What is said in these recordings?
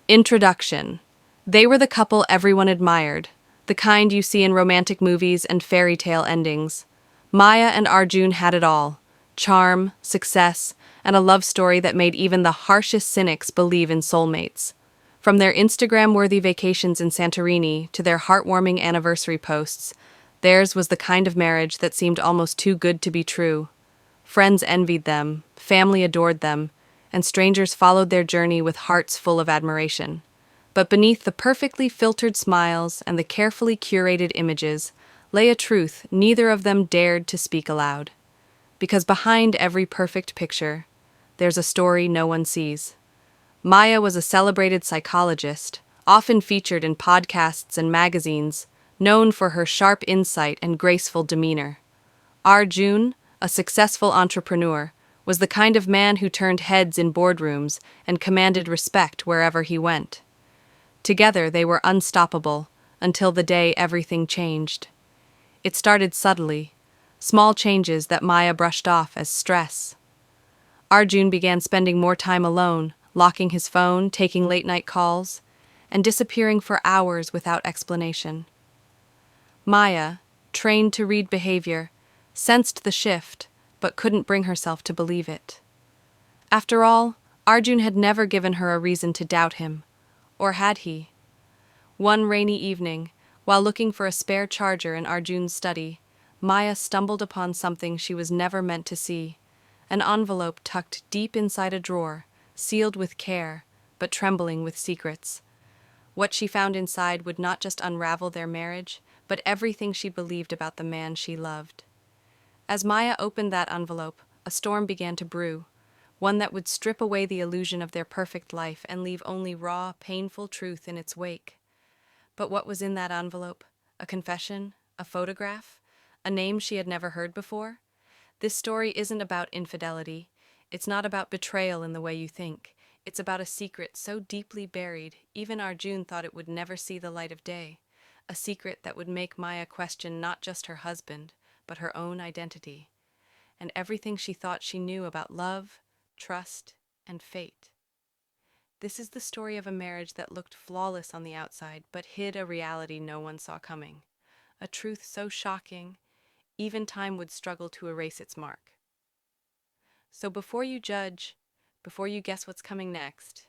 Introduction. They were the couple everyone admired, the kind you see in romantic movies and fairy tale endings. Maya and Arjun had it all: charm, success, and a love story that made even the harshest cynics believe in soulmates. From their Instagram-worthy vacations in Santorini to their heartwarming anniversary posts, theirs was the kind of marriage that seemed almost too good to be true. Friends envied them, family adored them, and strangers followed their journey with hearts full of admiration. But beneath the perfectly filtered smiles and the carefully curated images lay a truth neither of them dared to speak aloud. Because behind every perfect picture, there's a story no one sees. Maya was a celebrated psychologist, often featured in podcasts and magazines, known for her sharp insight and graceful demeanor. Arjun, a successful entrepreneur, was the kind of man who turned heads in boardrooms and commanded respect wherever he went. Together they were unstoppable, until the day everything changed. It started subtly, small changes that Maya brushed off as stress. Arjun began spending more time alone, locking his phone, taking late-night calls, and disappearing for hours without explanation. Maya, trained to read behavior, sensed the shift, but couldn't bring herself to believe it. After all, Arjun had never given her a reason to doubt him. Or had he? One rainy evening, while looking for a spare charger in Arjun's study, Maya stumbled upon something she was never meant to see: an envelope tucked deep inside a drawer, sealed with care, but trembling with secrets. What she found inside would not just unravel their marriage, but everything she believed about the man she loved. As Maya opened that envelope, a storm began to brew, one that would strip away the illusion of their perfect life and leave only raw, painful truth in its wake. But what was in that envelope? A confession? A photograph? A name she had never heard before? This story isn't about infidelity. It's not about betrayal in the way you think. It's about a secret so deeply buried, even Arjun thought it would never see the light of day. A secret that would make Maya question not just her husband, but her own identity, and everything she thought she knew about love, trust, and fate. This is the story of a marriage that looked flawless on the outside, but hid a reality no one saw coming. A truth so shocking, even time would struggle to erase its mark. So before you judge, before you guess what's coming next,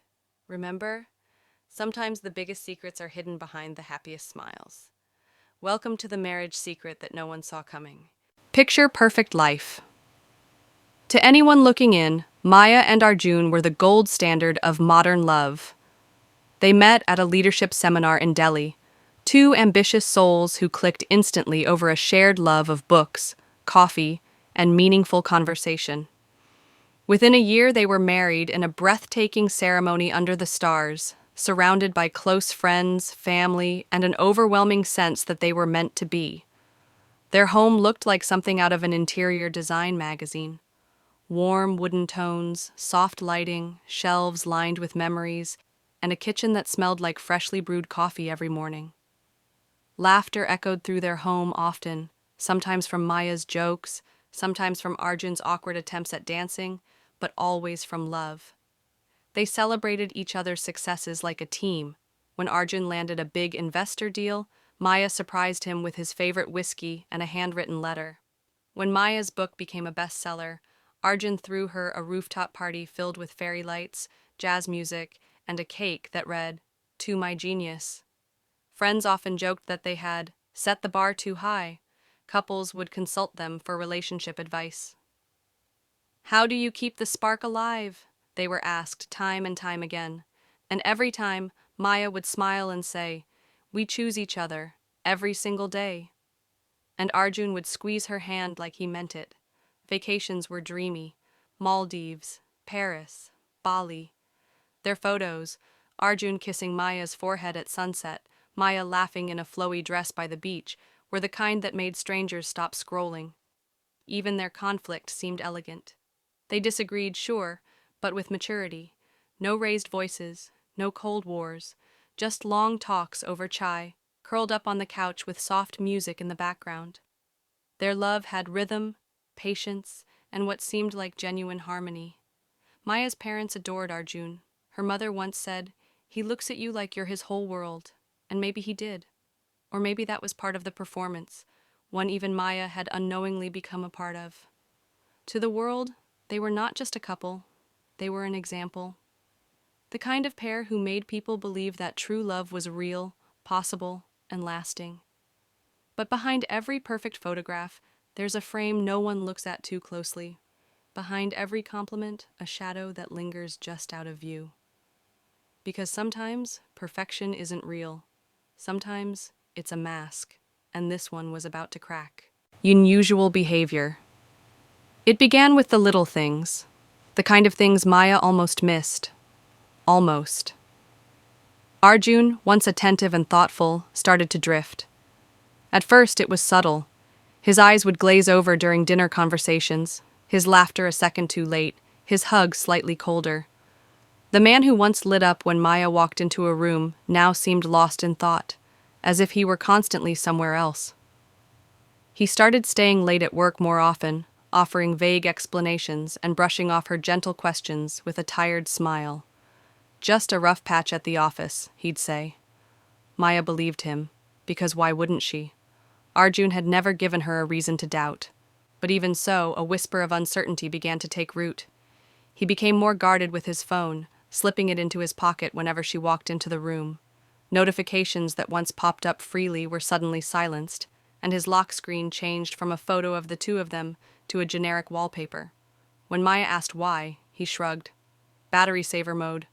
remember, sometimes the biggest secrets are hidden behind the happiest smiles. Welcome to the marriage secret that no one saw coming. Picture perfect life. To anyone looking in, Maya and Arjun were the gold standard of modern love. They met at a leadership seminar in Delhi, two ambitious souls who clicked instantly over a shared love of books, coffee, and meaningful conversation. Within a year, they were married in a breathtaking ceremony under the stars, surrounded by close friends, family, and an overwhelming sense that they were meant to be. Their home looked like something out of an interior design magazine. Warm wooden tones, soft lighting, shelves lined with memories, and a kitchen that smelled like freshly brewed coffee every morning. Laughter echoed through their home often, sometimes from Maya's jokes, sometimes from Arjun's awkward attempts at dancing, but always from love. They celebrated each other's successes like a team. When Arjun landed a big investor deal, Maya surprised him with his favorite whiskey and a handwritten letter. When Maya's book became a bestseller, Arjun threw her a rooftop party filled with fairy lights, jazz music, and a cake that read, "To my genius." Friends often joked that they had set the bar too high. Couples would consult them for relationship advice. "How do you keep the spark alive?" they were asked time and time again. And every time, Maya would smile and say, "We choose each other, every single day." And Arjun would squeeze her hand like he meant it. Vacations were dreamy: Maldives, Paris, Bali. Their photos: Arjun kissing Maya's forehead at sunset, Maya laughing in a flowy dress by the beach, were the kind that made strangers stop scrolling. Even their conflict seemed elegant. They disagreed, sure, but with maturity. No raised voices, no cold wars, just long talks over chai, curled up on the couch with soft music in the background. Their love had rhythm, patience, and what seemed like genuine harmony. Maya's parents adored Arjun. Her mother once said, He looks at you like you're his whole world. And maybe he did. Or maybe that was part of the performance, one even Maya had unknowingly become a part of. To the world, they were not just a couple, they were an example. The kind of pair who made people believe that true love was real, possible, and lasting. But behind every perfect photograph, there's a frame no one looks at too closely. Behind every compliment, a shadow that lingers just out of view. Because sometimes perfection isn't real. Sometimes it's a mask, and this one was about to crack. Unusual behavior. It began with the little things, the kind of things Maya almost missed. Almost. Arjun, once attentive and thoughtful, started to drift. At first, it was subtle. His eyes would glaze over during dinner conversations, his laughter a second too late, his hug slightly colder. The man who once lit up when Maya walked into a room now seemed lost in thought, as if he were constantly somewhere else. He started staying late at work more often, offering vague explanations and brushing off her gentle questions with a tired smile. Just a rough patch at the office, he'd say. Maya believed him, because why wouldn't she? Arjun had never given her a reason to doubt. But even so, a whisper of uncertainty began to take root. He became more guarded with his phone, slipping it into his pocket whenever she walked into the room. Notifications that once popped up freely were suddenly silenced, and his lock screen changed from a photo of the two of them to a generic wallpaper. When Maya asked why, he shrugged. Battery saver mode.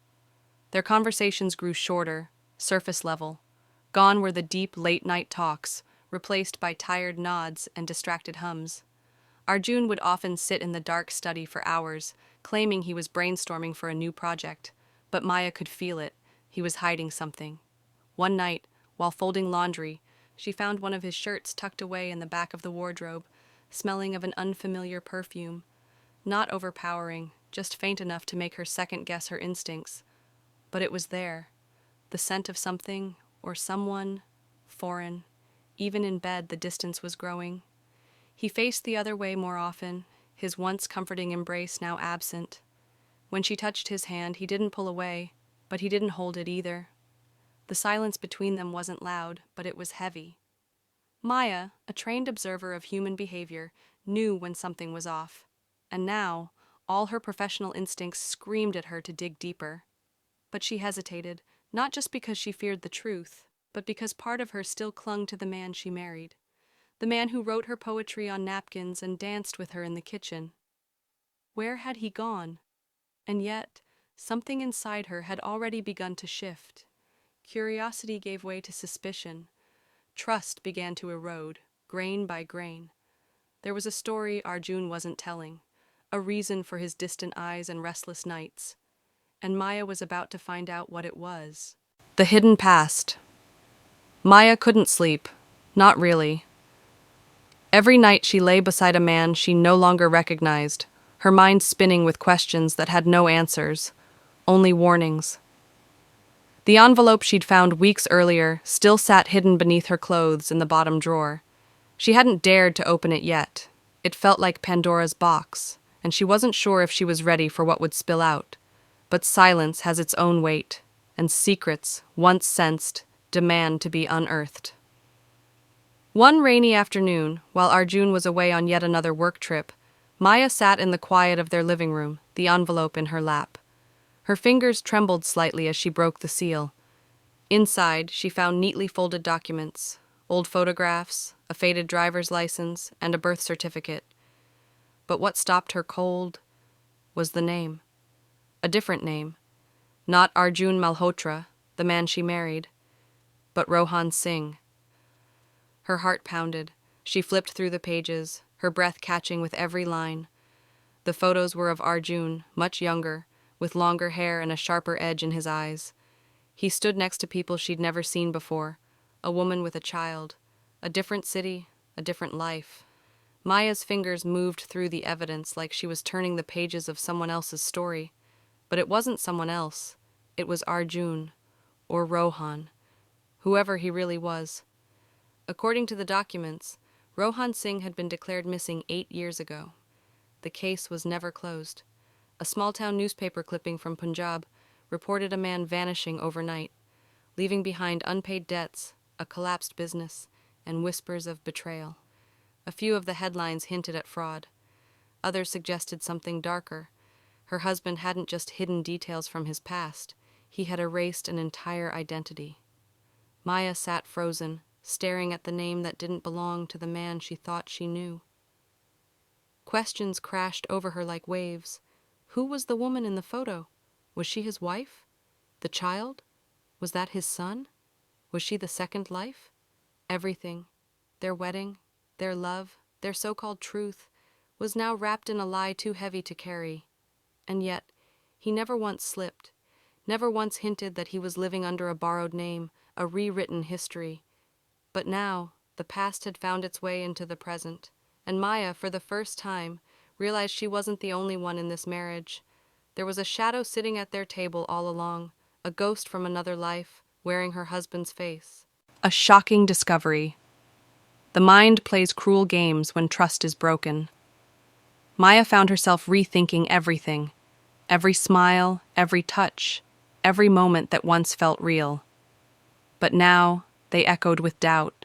Their conversations grew shorter, surface level. Gone were the deep, late-night talks, replaced by tired nods and distracted hums. Arjun would often sit in the dark study for hours, claiming he was brainstorming for a new project, but Maya could feel it. He was hiding something. One night, while folding laundry, she found one of his shirts tucked away in the back of the wardrobe, smelling of an unfamiliar perfume. Not overpowering, just faint enough to make her second-guess her instincts. But it was there. The scent of something, or someone, foreign. Even in bed, the distance was growing. He faced the other way more often, his once comforting embrace now absent. When she touched his hand, he didn't pull away, but he didn't hold it either. The silence between them wasn't loud, but it was heavy. Maya, a trained observer of human behavior, knew when something was off. And now, all her professional instincts screamed at her to dig deeper. But she hesitated, not just because she feared the truth, but because part of her still clung to the man she married. The man who wrote her poetry on napkins and danced with her in the kitchen. Where had he gone? And yet, something inside her had already begun to shift. Curiosity gave way to suspicion. Trust began to erode, grain by grain. There was a story Arjun wasn't telling, a reason for his distant eyes and restless nights. And Maya was about to find out what it was. The hidden past. Maya couldn't sleep. Not really. Every night she lay beside a man she no longer recognized, her mind spinning with questions that had no answers, only warnings. The envelope she'd found weeks earlier still sat hidden beneath her clothes in the bottom drawer. She hadn't dared to open it yet. It felt like Pandora's box, and she wasn't sure if she was ready for what would spill out. But silence has its own weight, and secrets, once sensed, demand to be unearthed. One rainy afternoon, while Arjun was away on yet another work trip, Maya sat in the quiet of their living room, the envelope in her lap. Her fingers trembled slightly as she broke the seal. Inside, she found neatly folded documents, old photographs, a faded driver's license, and a birth certificate. But what stopped her cold was the name. A different name. Not Arjun Malhotra, the man she married, but Rohan Singh. Her heart pounded. She flipped through the pages, her breath catching with every line. The photos were of Arjun, much younger, with longer hair and a sharper edge in his eyes. He stood next to people she'd never seen before, a woman with a child, a different city, a different life. Maya's fingers moved through the evidence like she was turning the pages of someone else's story. But it wasn't someone else. It was Arjun, or Rohan, whoever he really was. According to the documents, Rohan Singh had been declared missing 8 years ago. The case was never closed. A small-town newspaper clipping from Punjab reported a man vanishing overnight, leaving behind unpaid debts, a collapsed business, and whispers of betrayal. A few of the headlines hinted at fraud. Others suggested something darker. Her husband hadn't just hidden details from his past, he had erased an entire identity. Maya sat frozen, staring at the name that didn't belong to the man she thought she knew. Questions crashed over her like waves. Who was the woman in the photo? Was she his wife? The child? Was that his son? Was she the second life? Everything, their wedding, their love, their so-called truth, was now wrapped in a lie too heavy to carry. And yet, he never once slipped, never once hinted that he was living under a borrowed name, a rewritten history. But now, the past had found its way into the present, and Maya, for the first time, realized she wasn't the only one in this marriage. There was a shadow sitting at their table all along, a ghost from another life, wearing her husband's face. A shocking discovery. The mind plays cruel games when trust is broken. Maya found herself rethinking everything. Every smile, every touch, every moment that once felt real. But now, they echoed with doubt.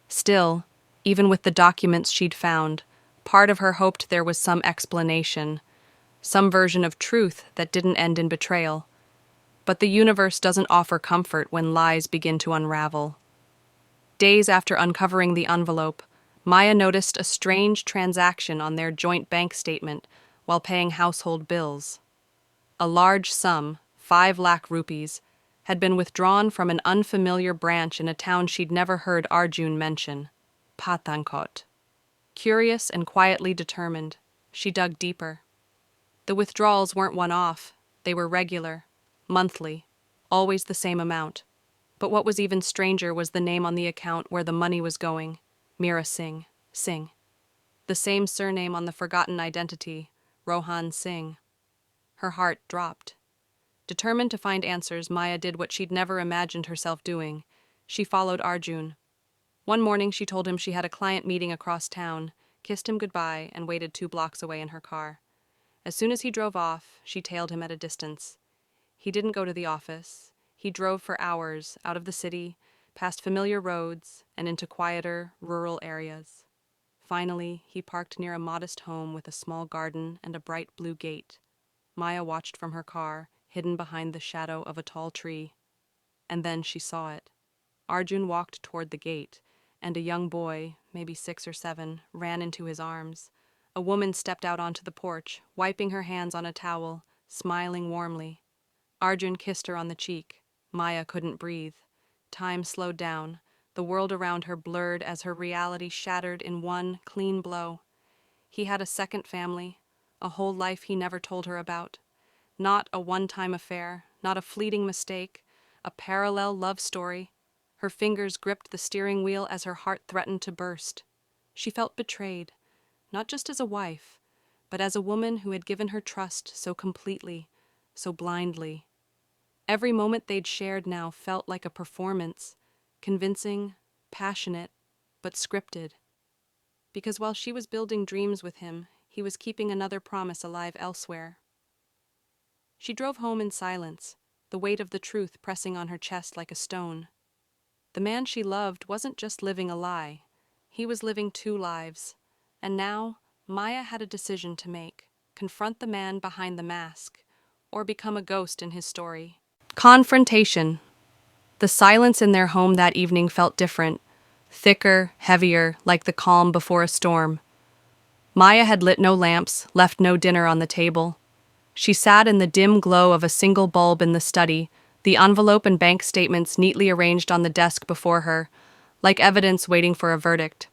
Still, even with the documents she'd found, part of her hoped there was some explanation, some version of truth that didn't end in betrayal. But the universe doesn't offer comfort when lies begin to unravel. Days after uncovering the envelope, Maya noticed a strange transaction on their joint bank statement while paying household bills. A large sum, 5 lakh rupees, had been withdrawn from an unfamiliar branch in a town she'd never heard Arjun mention, Pathankot. Curious and quietly determined, she dug deeper. The withdrawals weren't one-off, they were regular, monthly, always the same amount. But what was even stranger was the name on the account where the money was going, Meera Singh, Singh. The same surname on the forgotten identity, Rohan Singh. Her heart dropped. Determined to find answers, Maya did what she'd never imagined herself doing. She followed Arjun. One morning she told him she had a client meeting across town, kissed him goodbye, and waited 2 blocks away in her car. As soon as he drove off, she tailed him at a distance. He didn't go to the office. He drove for hours, out of the city, past familiar roads, and into quieter, rural areas. Finally, he parked near a modest home with a small garden and a bright blue gate. Maya watched from her car, hidden behind the shadow of a tall tree. And then she saw it. Arjun walked toward the gate, and a young boy, maybe 6 or 7, ran into his arms. A woman stepped out onto the porch, wiping her hands on a towel, smiling warmly. Arjun kissed her on the cheek. Maya couldn't breathe. Time slowed down. The world around her blurred as her reality shattered in one clean blow. He had a second family, a whole life he never told her about. Not a one-time affair, not a fleeting mistake, a parallel love story. Her fingers gripped the steering wheel as her heart threatened to burst. She felt betrayed, not just as a wife, but as a woman who had given her trust so completely, so blindly. Every moment they'd shared now felt like a performance, convincing, passionate, but scripted. Because while she was building dreams with him, he was keeping another promise alive elsewhere. She drove home in silence, the weight of the truth pressing on her chest like a stone. The man she loved wasn't just living a lie. He was living 2 lives. And now, Maya had a decision to make: confront the man behind the mask, or become a ghost in his story. Confrontation. The silence in their home that evening felt different, thicker, heavier, like the calm before a storm. Maya had lit no lamps, left no dinner on the table. She sat in the dim glow of a single bulb in the study, the envelope and bank statements neatly arranged on the desk before her, like evidence waiting for a verdict.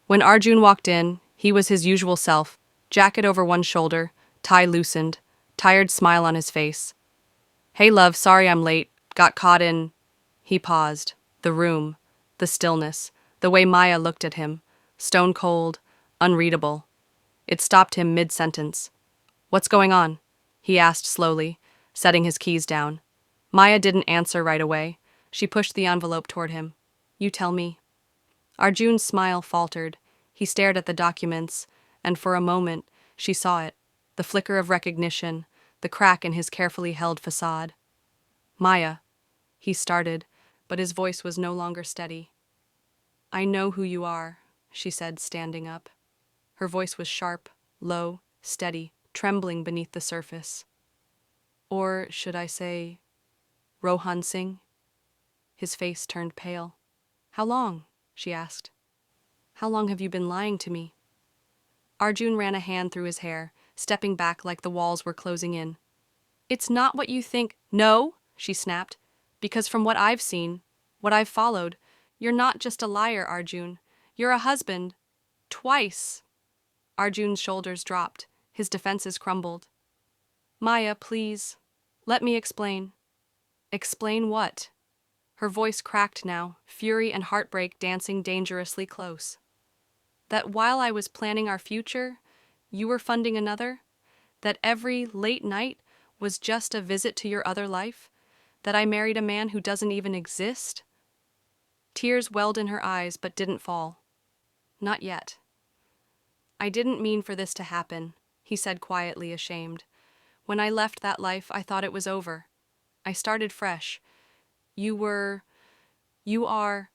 When Arjun walked in, he was his usual self, jacket over one shoulder, tie loosened, tired smile on his face. "Hey love, sorry I'm late. Got caught in..." He paused. The room, the stillness, the way Maya looked at him, stone cold, unreadable. It stopped him mid-sentence. "What's going on?" he asked slowly, setting his keys down. Maya didn't answer right away. She pushed the envelope toward him. "You tell me." Arjun's smile faltered. He stared at the documents, and for a moment, she saw it, the flicker of recognition, the crack in his carefully held facade. Maya, he started, but his voice was no longer steady. I know who you are, she said, standing up. Her voice was sharp, low, steady, trembling beneath the surface. Or should I say, Rohan Singh? His face turned pale. How long? She asked. How long have you been lying to me? Arjun ran a hand through his hair, stepping back like the walls were closing in. It's not what you think. No, she snapped, because from what I've seen, what I've followed, you're not just a liar, Arjun. You're a husband. Twice. Arjun's shoulders dropped, his defenses crumbled. Maya, please, let me explain. Explain what? Her voice cracked now, fury and heartbreak dancing dangerously close. That while I was planning our future, you were funding another? That every late night was just a visit to your other life? That I married a man who doesn't even exist? Tears welled in her eyes but didn't fall. Not yet. I didn't mean for this to happen, he said quietly, ashamed. When I left that life, I thought it was over. I started fresh. You are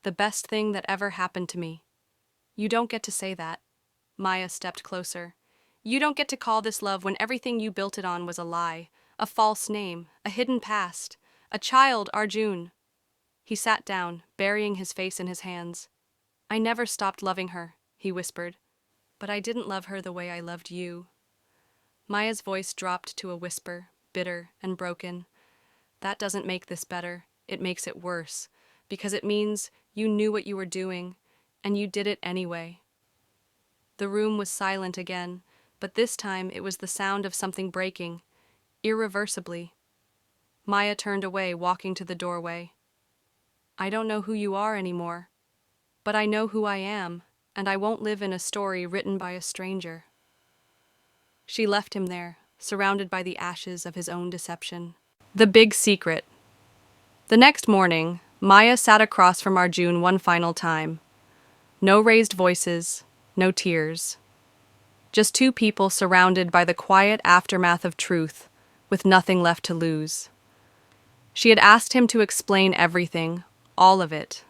the best thing that ever happened to me. You don't get to say that. Maya stepped closer. You don't get to call this love when everything you built it on was a lie, a false name, a hidden past, a child, Arjun. He sat down, burying his face in his hands. I never stopped loving her, he whispered. But I didn't love her the way I loved you. Maya's voice dropped to a whisper, bitter and broken. That doesn't make this better. It makes it worse, because it means you knew what you were doing, and you did it anyway. The room was silent again, but this time it was the sound of something breaking, irreversibly. Maya turned away, walking to the doorway. I don't know who you are anymore, but I know who I am, and I won't live in a story written by a stranger. She left him there, surrounded by the ashes of his own deception. The big secret. The next morning, Maya sat across from Arjun one final time. No raised voices, no tears. Just two people surrounded by the quiet aftermath of truth, with nothing left to lose. She had asked him to explain everything, all of it,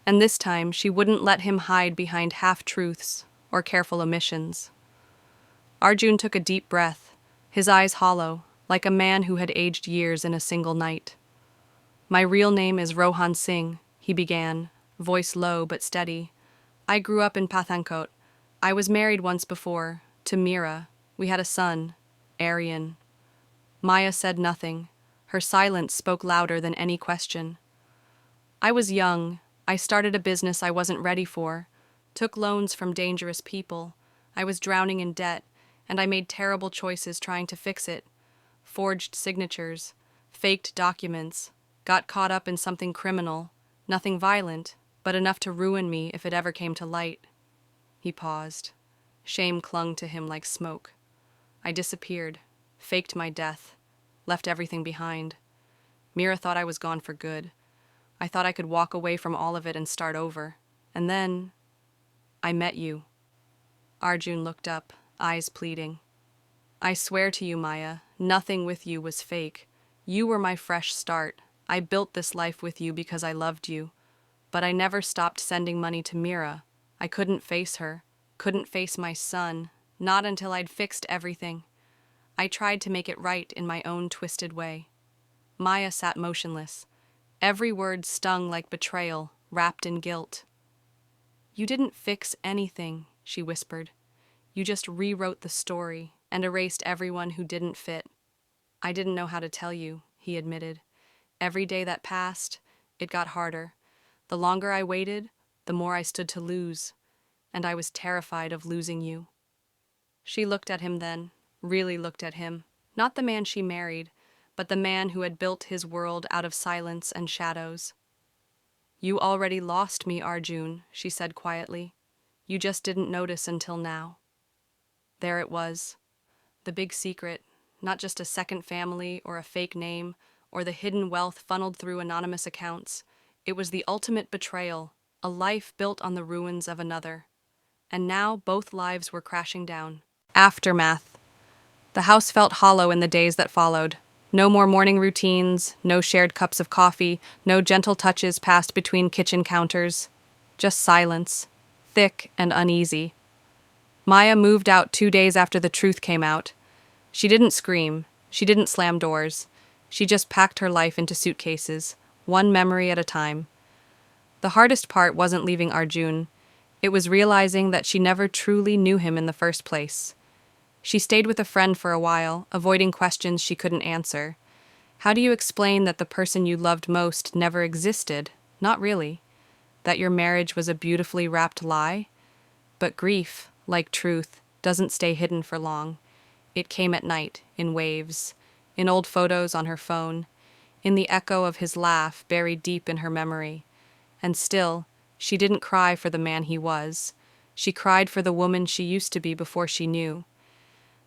and this time she wouldn't let him hide behind half-truths or careful omissions. Arjun took a deep breath, his eyes hollow, like a man who had aged years in a single night. My real name is Rohan Singh, he began, voice low but steady. I grew up in Pathankot. I was married once before, to Meera. We had a son, Aryan. Maya said nothing. Her silence spoke louder than any question. I was young. I started a business I wasn't ready for, took loans from dangerous people. I was drowning in debt, and I made terrible choices trying to fix it. Forged signatures, faked documents, got caught up in something criminal, nothing violent, but enough to ruin me if it ever came to light. He paused. Shame clung to him like smoke. I disappeared, faked my death, left everything behind. Meera thought I was gone for good. I thought I could walk away from all of it and start over. And then I met you. Arjun looked up, eyes pleading. I swear to you, Maya, nothing with you was fake. You were my fresh start. I built this life with you because I loved you. But I never stopped sending money to Meera. I couldn't face her, couldn't face my son, not until I'd fixed everything. I tried to make it right in my own twisted way. Maya sat motionless. Every word stung like betrayal, wrapped in guilt. You didn't fix anything, she whispered. You just rewrote the story and erased everyone who didn't fit. I didn't know how to tell you, he admitted. Every day that passed, it got harder. The longer I waited, the more I stood to lose, and I was terrified of losing you. She looked at him then, really looked at him, not the man she married, but the man who had built his world out of silence and shadows. You already lost me, Arjun, she said quietly. You just didn't notice until now. There it was, the big secret, not just a second family or a fake name or the hidden wealth funneled through anonymous accounts. It was the ultimate betrayal, a life built on the ruins of another. And now both lives were crashing down. Aftermath. The house felt hollow in the days that followed. No more morning routines, no shared cups of coffee, no gentle touches passed between kitchen counters. Just silence, thick and uneasy. Maya moved out 2 days after the truth came out. She didn't scream, she didn't slam doors. She just packed her life into suitcases, one memory at a time. The hardest part wasn't leaving Arjun. It was realizing that she never truly knew him in the first place. She stayed with a friend for a while, avoiding questions she couldn't answer. How do you explain that the person you loved most never existed? Not really. That your marriage was a beautifully wrapped lie? But grief, like truth, doesn't stay hidden for long. It came at night, in waves, in old photos on her phone, in the echo of his laugh buried deep in her memory. And still, she didn't cry for the man he was. She cried for the woman she used to be before she knew.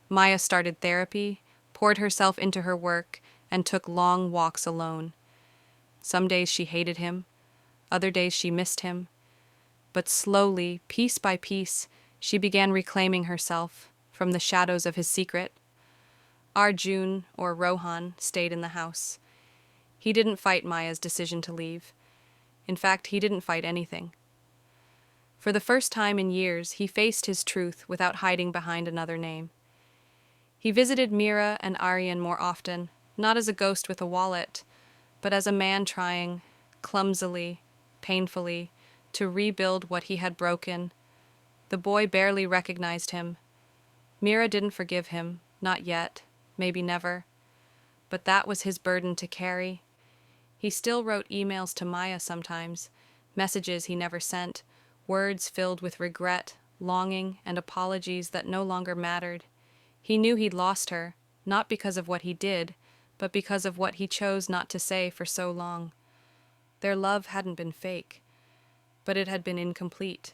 Maya started therapy, poured herself into her work, and took long walks alone. Some days she hated him, other days she missed him. But slowly, piece by piece, she began reclaiming herself from the shadows of his secret. Arjun, or Rohan, stayed in the house. He didn't fight Maya's decision to leave. In fact, he didn't fight anything. For the first time in years, he faced his truth without hiding behind another name. He visited Mira and Aryan more often, not as a ghost with a wallet, but as a man trying, clumsily, painfully, to rebuild what he had broken. The boy barely recognized him. Mira didn't forgive him, not yet, maybe never. But that was his burden to carry. He still wrote emails to Maya sometimes, messages he never sent, words filled with regret, longing, and apologies that no longer mattered. He knew he'd lost her, not because of what he did, but because of what he chose not to say for so long. Their love hadn't been fake, but it had been incomplete.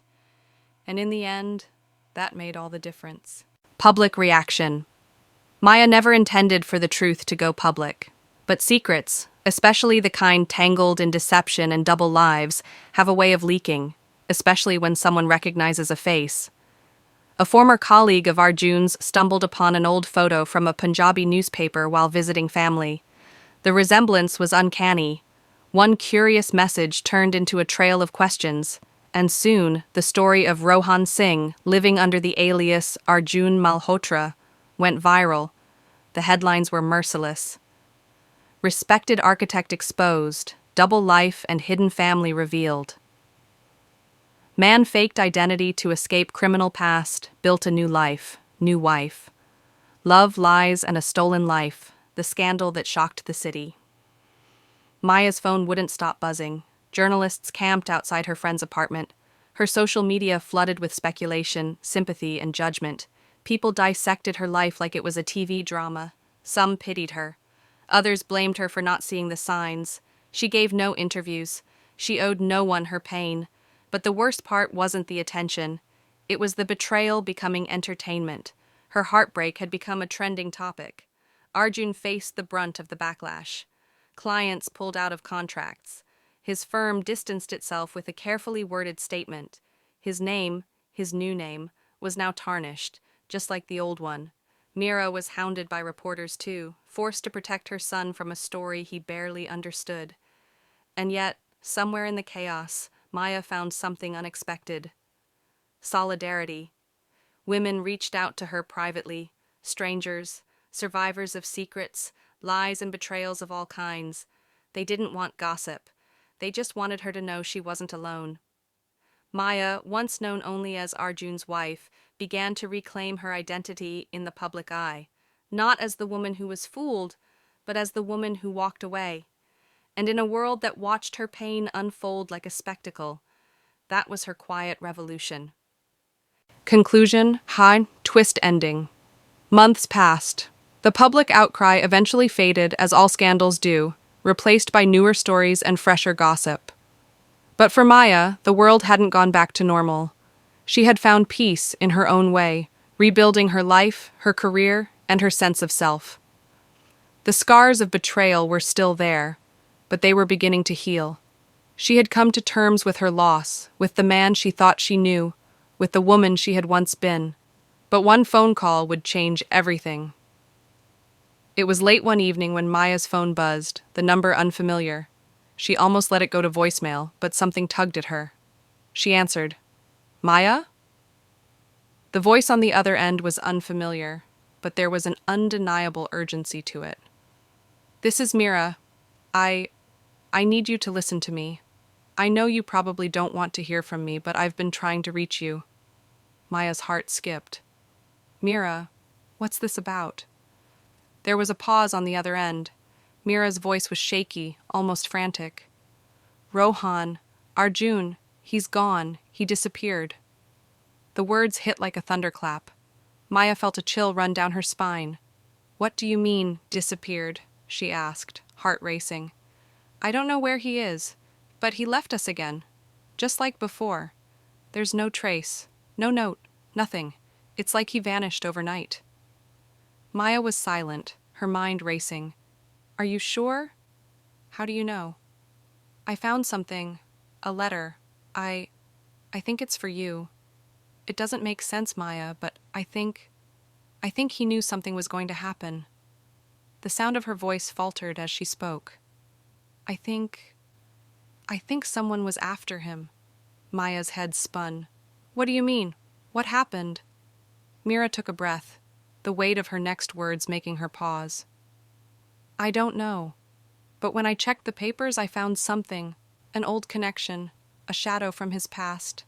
And in the end, that made all the difference. Public reaction. Maya never intended for the truth to go public, but secrets, especially the kind tangled in deception and double lives, have a way of leaking, especially when someone recognizes a face. A former colleague of Arjun's stumbled upon an old photo from a Punjabi newspaper while visiting family. The resemblance was uncanny. One curious message turned into a trail of questions, and soon the story of Rohan Singh, living under the alias Arjun Malhotra, went viral. The headlines were merciless. Respected architect exposed, double life and hidden family revealed. Man faked identity to escape criminal past, built a new life, new wife. Love, lies, and a stolen life, the scandal that shocked the city. Maya's phone wouldn't stop buzzing. Journalists camped outside her friend's apartment. Her social media flooded with speculation, sympathy, and judgment. People dissected her life like it was a TV drama. Some pitied her. Others blamed her for not seeing the signs. She gave no interviews. She owed no one her pain. But the worst part wasn't the attention. It was the betrayal becoming entertainment. Her heartbreak had become a trending topic. Arjun faced the brunt of the backlash. Clients pulled out of contracts. His firm distanced itself with a carefully worded statement. His name, his new name, was now tarnished, just like the old one. Mira was hounded by reporters too, forced to protect her son from a story he barely understood. And yet, somewhere in the chaos, Maya found something unexpected. Solidarity. Women reached out to her privately, strangers, survivors of secrets, lies and betrayals of all kinds. They didn't want gossip. They just wanted her to know she wasn't alone. Maya, once known only as Arjun's wife, began to reclaim her identity in the public eye, not as the woman who was fooled, but as the woman who walked away. And in a world that watched her pain unfold like a spectacle, that was her quiet revolution. Conclusion, high, twist ending. Months passed. The public outcry eventually faded, as all scandals do, replaced by newer stories and fresher gossip. But for Maya, the world hadn't gone back to normal. She had found peace in her own way, rebuilding her life, her career, and her sense of self. The scars of betrayal were still there, but they were beginning to heal. She had come to terms with her loss, with the man she thought she knew, with the woman she had once been. But one phone call would change everything. It was late one evening when Maya's phone buzzed, the number unfamiliar. She almost let it go to voicemail, but something tugged at her. She answered. Maya? The voice on the other end was unfamiliar, but there was an undeniable urgency to it. This is Mira. I need you to listen to me. I know you probably don't want to hear from me, but I've been trying to reach you. Maya's heart skipped. Mira, what's this about? There was a pause on the other end. Mira's voice was shaky, almost frantic. Rohan, Arjun, he's gone. He disappeared. The words hit like a thunderclap. Maya felt a chill run down her spine. What do you mean, disappeared? She asked, heart racing. I don't know where he is, but he left us again. Just like before. There's no trace, no note, nothing. It's like he vanished overnight. Maya was silent, her mind racing. Are you sure? How do you know? I found something, a letter. I think it's for you. It doesn't make sense, Maya, but I think he knew something was going to happen. The sound of her voice faltered as she spoke. I think someone was after him. Maya's head spun. What do you mean? What happened? Mira took a breath, the weight of her next words making her pause. I don't know. But when I checked the papers, I found something, an old connection, a shadow from his past.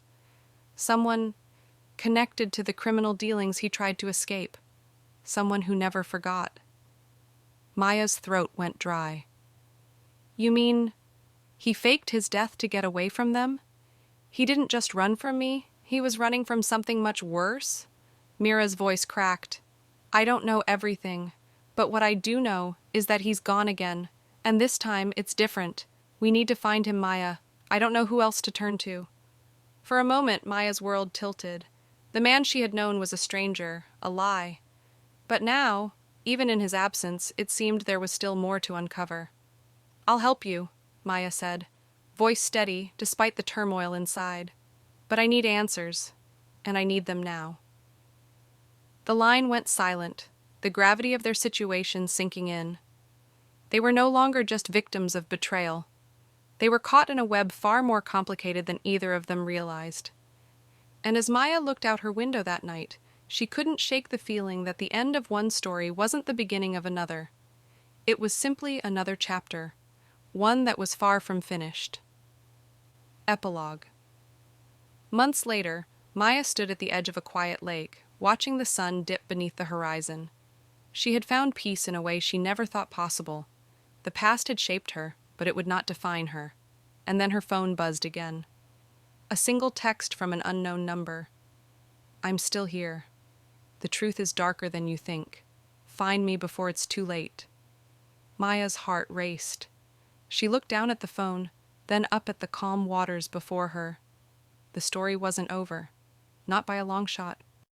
Someone connected to the criminal dealings he tried to escape. Someone who never forgot. Maya's throat went dry. You mean he faked his death to get away from them? He didn't just run from me, he was running from something much worse? Mira's voice cracked. I don't know everything, but what I do know is that he's gone again, and this time it's different. We need to find him, Maya. I don't know who else to turn to. For a moment, Maya's world tilted. The man she had known was a stranger, a lie. But now, even in his absence, it seemed there was still more to uncover. I'll help you, Maya said, voice steady despite the turmoil inside. But I need answers, and I need them now. The line went silent, the gravity of their situation sinking in. They were no longer just victims of betrayal. They were caught in a web far more complicated than either of them realized. And as Maya looked out her window that night, she couldn't shake the feeling that the end of one story wasn't the beginning of another. It was simply another chapter, one that was far from finished. Epilogue. Months later, Maya stood at the edge of a quiet lake, watching the sun dip beneath the horizon. She had found peace in a way she never thought possible. The past had shaped her, but it would not define her. And then her phone buzzed again. A single text from an unknown number. I'm still here. The truth is darker than you think. Find me before it's too late. Maya's heart raced. She looked down at the phone, then up at the calm waters before her. The story wasn't over. Not by a long shot.